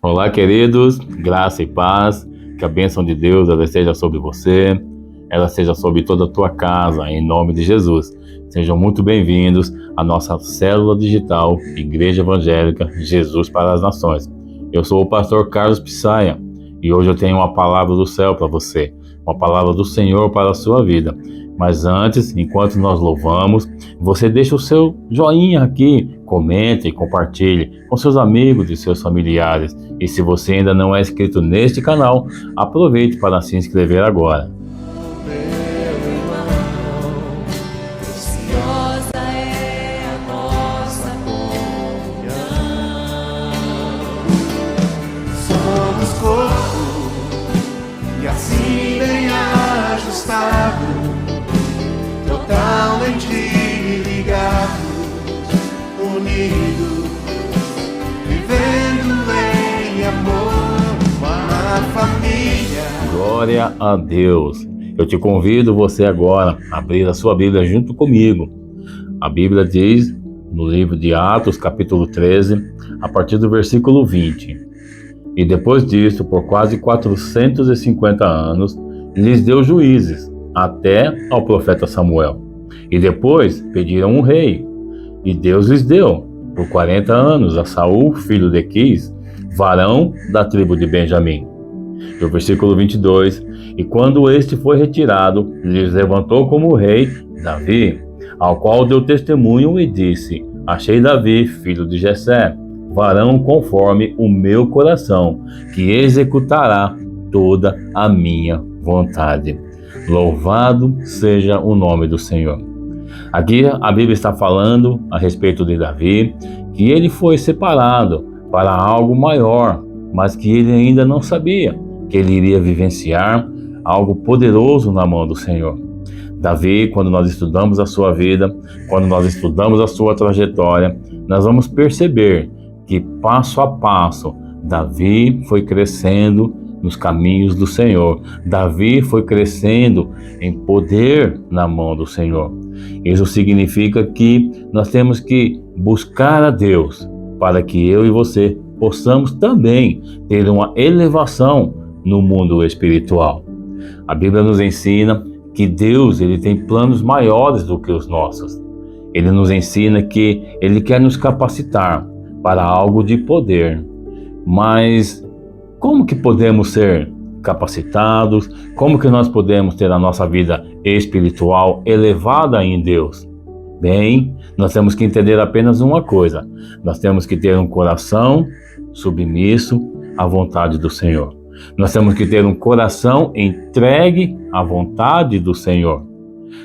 Olá, queridos, graça e paz, que a bênção de Deus ela esteja sobre você, ela esteja sobre toda a tua casa, em nome de Jesus. Sejam muito bem-vindos à nossa célula digital Igreja Evangélica Jesus para as Nações. Eu sou o pastor Carlos Pisaia e hoje eu tenho uma palavra do céu para você, uma palavra do Senhor para a sua vida. Mas antes, enquanto nós louvamos, você deixa o seu joinha aqui, comente e compartilhe com seus amigos e seus familiares. E se você ainda não é inscrito neste canal, aproveite para se inscrever agora. Somos corpo e assim bem ajustado, totalmente ligados, unidos, vivendo em amor, uma família. Glória a Deus! Eu te convido você agora a abrir a sua Bíblia junto comigo. A Bíblia diz no livro de Atos, capítulo 13, a partir do versículo 20. E depois disso, por quase 450 anos, lhes deu juízes, até ao profeta Samuel. E depois pediram um rei, e Deus lhes deu, por 40 anos, a Saul, filho de Quis, varão da tribo de Benjamim. E o versículo 22, e quando este foi retirado, lhes levantou como rei Davi, ao qual deu testemunho e disse, achei Davi, filho de Jessé, varão conforme o meu coração, que executará toda a minha vontade. Louvado seja o nome do Senhor. Aqui a Bíblia está falando a respeito de Davi, que ele foi separado para algo maior, mas que ele ainda não sabia, que ele iria vivenciar algo poderoso na mão do Senhor. Davi, quando nós estudamos a sua vida, quando nós estudamos a sua trajetória, nós vamos perceber que passo a passo, Davi foi crescendo nos caminhos do Senhor. Davi foi crescendo em poder na mão do Senhor. Isso significa que nós temos que buscar a Deus para que eu e você possamos também ter uma elevação no mundo espiritual. A Bíblia nos ensina que Deus ele tem planos maiores do que os nossos. Ele nos ensina que Ele quer nos capacitar para algo de poder. Mas como que podemos ser capacitados? Como que nós podemos ter a nossa vida espiritual elevada em Deus? Bem, nós temos que entender apenas uma coisa. Nós temos que ter um coração submisso à vontade do Senhor. Nós temos que ter um coração entregue à vontade do Senhor.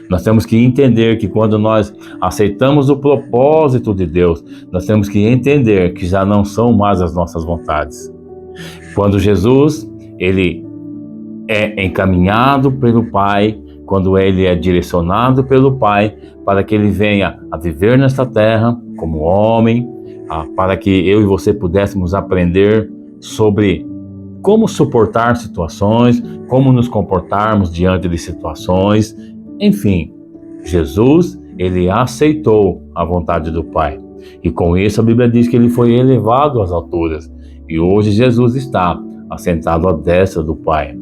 Nós temos que entender que quando nós aceitamos o propósito de Deus, nós temos que entender que já não são mais as nossas vontades. Quando Jesus, ele é encaminhado pelo Pai, quando ele é direcionado pelo Pai para que ele venha a viver nesta terra como homem, para que eu e você pudéssemos aprender sobre como suportar situações, como nos comportarmos diante de situações. Enfim, Jesus, ele aceitou a vontade do Pai. E com isso a Bíblia diz que ele foi elevado às alturas. E hoje Jesus está assentado à destra do Pai.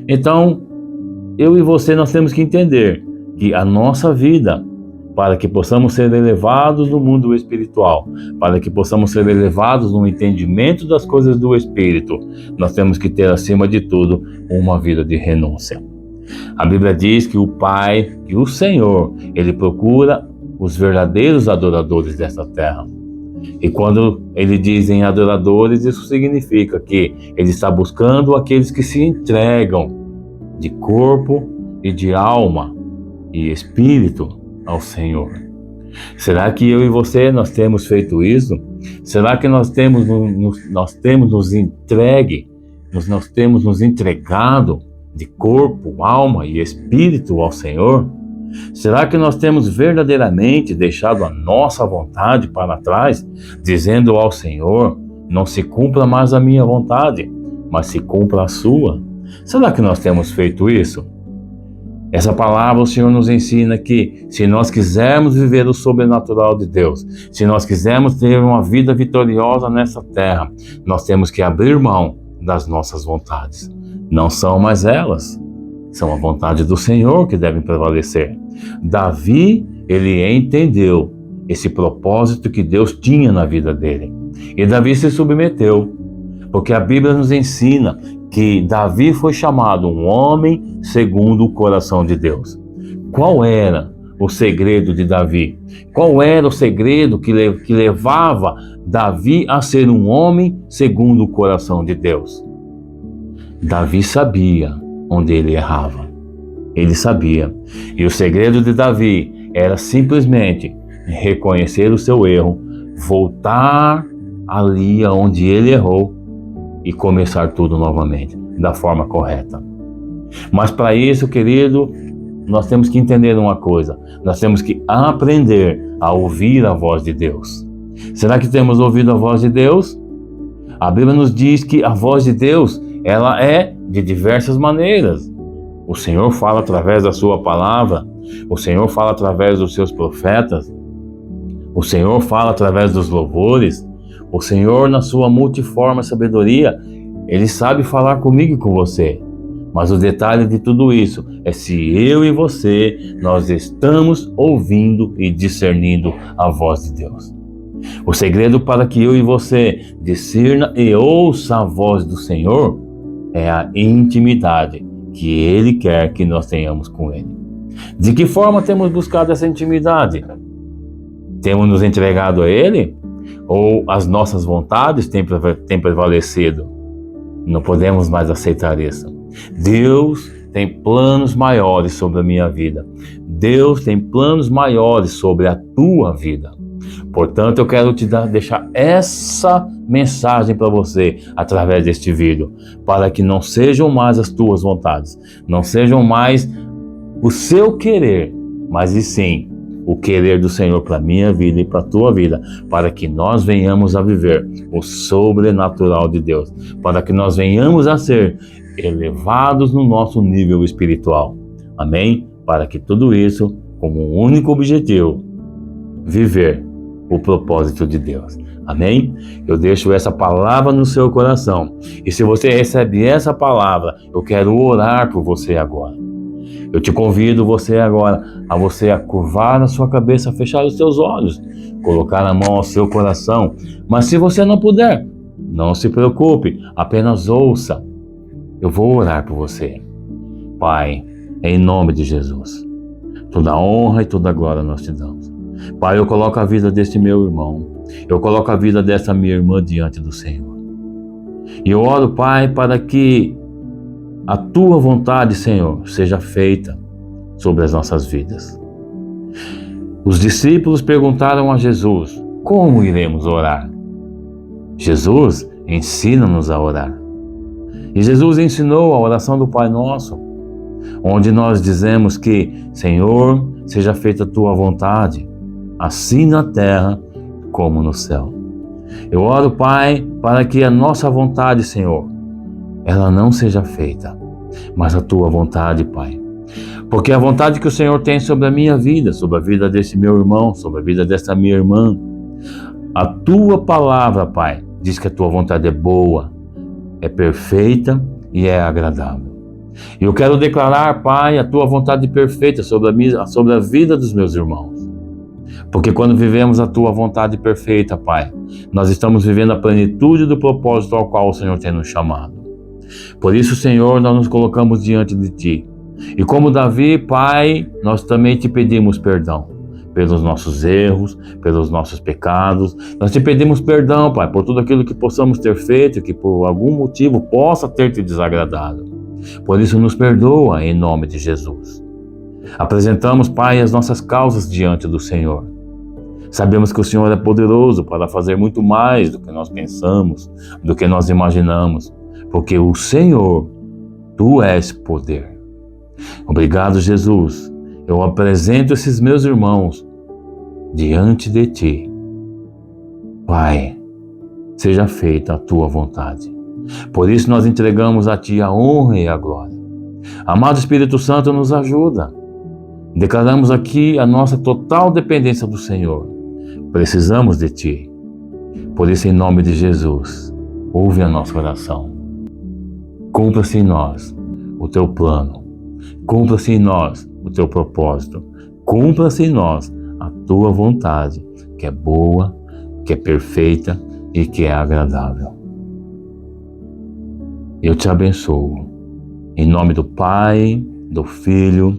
Então, eu e você nós temos que entender que a nossa vida, para que possamos ser elevados no mundo espiritual, para que possamos ser elevados no entendimento das coisas do Espírito, nós temos que ter, acima de tudo, uma vida de renúncia. A Bíblia diz que o Pai, que o Senhor, Ele procura os verdadeiros adoradores desta terra. E quando Ele diz em adoradores, isso significa que Ele está buscando aqueles que se entregam de corpo e de alma e espírito ao Senhor. Será que eu e você nós temos feito isso? Será que nós temos nos entregue, nós temos nos entregado de corpo, alma e espírito ao Senhor? Será que nós temos verdadeiramente deixado a nossa vontade para trás, dizendo ao Senhor, não se cumpra mais a minha vontade, mas se cumpra a sua? Será que nós temos feito isso? Essa palavra o Senhor nos ensina que se nós quisermos viver o sobrenatural de Deus, se nós quisermos ter uma vida vitoriosa nessa terra, nós temos que abrir mão das nossas vontades. Não são mais elas, são a vontade do Senhor que devem prevalecer. Davi, ele entendeu esse propósito que Deus tinha na vida dele. E Davi se submeteu, porque a Bíblia nos ensina que Davi foi chamado um homem segundo o coração de Deus. Qual era o segredo de Davi? Qual era o segredo que levava Davi a ser um homem segundo o coração de Deus? Davi sabia onde ele errava. Ele sabia. E o segredo de Davi era simplesmente reconhecer o seu erro, voltar ali onde ele errou e começar tudo novamente, da forma correta. Mas para isso, querido, nós temos que entender uma coisa. Nós temos que aprender a ouvir a voz de Deus. Será que temos ouvido a voz de Deus? A Bíblia nos diz que a voz de Deus, ela é de diversas maneiras. O Senhor fala através da sua palavra, o Senhor fala através dos seus profetas, o Senhor fala através dos louvores, o Senhor, na sua multiforme sabedoria, Ele sabe falar comigo e com você. Mas o detalhe de tudo isso é se eu e você, nós estamos ouvindo e discernindo a voz de Deus. O segredo para que eu e você discerna e ouça a voz do Senhor é a intimidade que Ele quer que nós tenhamos com Ele. De que forma temos buscado essa intimidade? Temos nos entregado a Ele? Ou as nossas vontades têm prevalecido? Não podemos mais aceitar isso. Deus tem planos maiores sobre a minha vida. Deus tem planos maiores sobre a tua vida. Portanto, eu quero deixar essa mensagem para você através deste vídeo, para que não sejam mais as tuas vontades, não sejam mais o seu querer, mas e sim o querer do Senhor para a minha vida e para a tua vida, para que nós venhamos a viver o sobrenatural de Deus, para que nós venhamos a ser elevados no nosso nível espiritual. Amém? Para que tudo isso, como um único objetivo, viver o propósito de Deus. Amém? Eu deixo essa palavra no seu coração. E se você recebe essa palavra, eu quero orar por você agora. Eu te convido você agora a curvar a sua cabeça, fechar os seus olhos, colocar a mão ao seu coração. Mas se você não puder, não se preocupe, apenas ouça. Eu vou orar por você. Pai, em nome de Jesus, toda honra e toda glória nós te damos. Pai, eu coloco a vida deste meu irmão, eu coloco a vida dessa minha irmã diante do Senhor. E eu oro, Pai, para que a tua vontade, Senhor, seja feita sobre as nossas vidas. Os discípulos perguntaram a Jesus: como iremos orar? Jesus, ensina-nos a orar. E Jesus ensinou a oração do Pai Nosso, onde nós dizemos que: Senhor, seja feita a tua vontade, assim na terra como no céu. Eu oro, Pai, para que a nossa vontade, Senhor, ela não seja feita, mas a tua vontade, Pai. Porque a vontade que o Senhor tem sobre a minha vida, sobre a vida desse meu irmão, sobre a vida dessa minha irmã, a tua palavra, Pai, diz que a tua vontade é boa, é perfeita e é agradável. E eu quero declarar, Pai, a tua vontade perfeita sobre a vida dos meus irmãos. Porque quando vivemos a tua vontade perfeita, Pai, nós estamos vivendo a plenitude do propósito ao qual o Senhor tem nos chamado. Por isso, Senhor, nós nos colocamos diante de Ti. E como Davi, Pai, nós também Te pedimos perdão pelos nossos erros, pelos nossos pecados. Nós Te pedimos perdão, Pai, por tudo aquilo que possamos ter feito, que por algum motivo possa ter Te desagradado. Por isso, nos perdoa em nome de Jesus. Apresentamos, Pai, as nossas causas diante do Senhor. Sabemos que o Senhor é poderoso para fazer muito mais do que nós pensamos, do que nós imaginamos, porque o Senhor, Tu és poder. Obrigado, Jesus. Eu apresento esses meus irmãos diante de Ti. Pai, seja feita a Tua vontade. Por isso nós entregamos a Ti a honra e a glória. Amado Espírito Santo, nos ajuda. Declaramos aqui a nossa total dependência do Senhor. Precisamos de Ti. Por isso, em nome de Jesus, ouve a nossa oração. Cumpra-se em nós o Teu plano. Cumpra-se em nós o Teu propósito. Cumpra-se em nós a Tua vontade, que é boa, que é perfeita e que é agradável. Eu te abençoo. Em nome do Pai, do Filho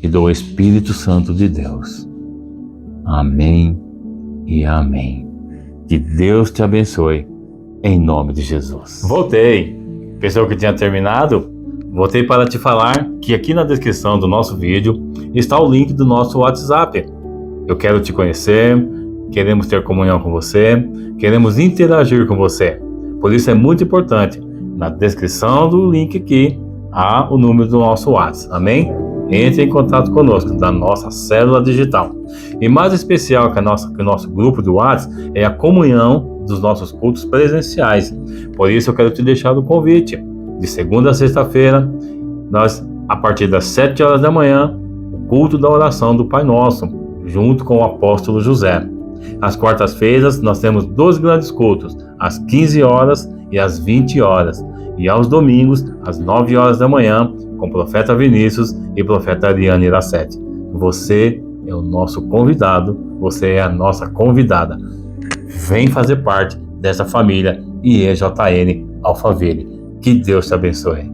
e do Espírito Santo de Deus. Amém e amém. Que Deus te abençoe, em nome de Jesus. Voltei. Pensou que tinha terminado? Voltei para te falar que aqui na descrição do nosso vídeo está o link do nosso WhatsApp. Eu quero te conhecer, queremos ter comunhão com você, queremos interagir com você. Por isso é muito importante, na descrição do link aqui, há o número do nosso WhatsApp, amém? Entre em contato conosco, da nossa célula digital. E mais especial que o nosso grupo do WhatsApp é a comunhão dos nossos cultos presenciais. Por isso eu quero te deixar o convite. De segunda a sexta-feira, nós, a partir das 7 horas da manhã, o culto da oração do Pai Nosso, junto com o apóstolo José. Às quartas-feiras, nós temos 2 grandes cultos, às 15 horas e às 20 horas. E aos domingos, às 9 horas da manhã, com o profeta Vinícius e profeta Ariane Iracete. Você é o nosso convidado, você é a nossa convidada. Vem fazer parte dessa família IEJN Alphaville. Que Deus te abençoe.